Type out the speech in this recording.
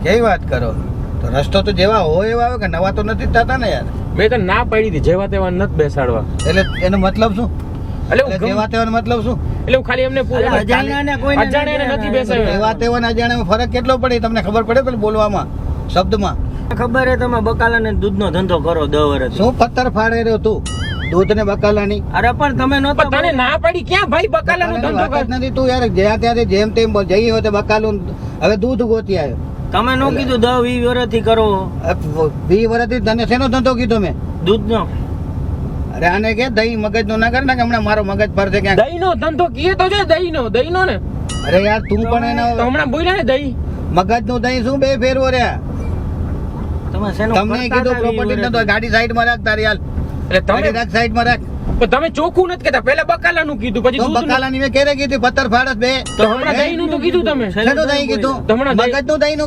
કેવી વાત કરો? તો રસ્તો તો જેવા હોય એવા આવે કે નવા તો નથી જ થતા ને યાર. મેં તો ના પાડી હતી જેવા તેવા નથી બેસાડવા. એટલે એનો મતલબ શું? એટલે એટલે જેવા તેવાનો મતલબ શું? એટલે હું ખાલી એમને અજાણ્યાને નથી બેસાડ્યો. જેવા તેવાના અજાણ્યામાં ફરક કેટલો પડે તમને ખબર પડે પેલું બોલવામાં શબ્દમાં? ખબર હે તમે બકાલાને દૂધનો ધંધો કરો 10 વર્ષ. શું પથ્થર ફાડે રહ્યો તું દૂધ ને બકાલાની? અરે પણ તમે નતો પણ તને ના પાડી ક્યાં ભાઈ બકાલાનો ધંધો વાત કર? જ નથી તું યાર જ્યાં ત્યારે જેમ તેમ જઈ હોય તો બકાલું હવે દૂધ ગોતી આવ્યો. તમે નો કીધું 10-20 વર્ષથી કરો 20 વર્ષથી તને શેનો ધંધો કીધો મેં? દૂધનો. અરે આને કે દહીં મગજ નો ના કર ને કે હમણાં મારો મગજ ફરશે ક્યાંક. દહીંનો ધંધો કીએ તો છે દહીંનો ને. અરે યાર તું પણ તો એનો હમણાં બોલ્યા ને દહીં. મગજ નું દહીં શું બે ફેરવો રહ્યા? તમે શેનો તમને કરતા કીધું હતા પ્રોપર્ટી 20 નતો ગાડી સાઈડ માં રાખ તારી હાલ. એટલે ગાડી તમે રાખ સાઈડ માં રાખ. પણ તમે ચોખ્ખું નથી કહેતા. પહેલા બકાલાનું કીધું પછી તો દૂધનું. બકાલાની મેં ક્યારે કીધી પથ્થર ફાડસ બે? તો હમણાં દહીંનું તો કીધું તમે. શેનું દહીં કીધું? તો હમણાં દહીં- મગજ નું દહીં નું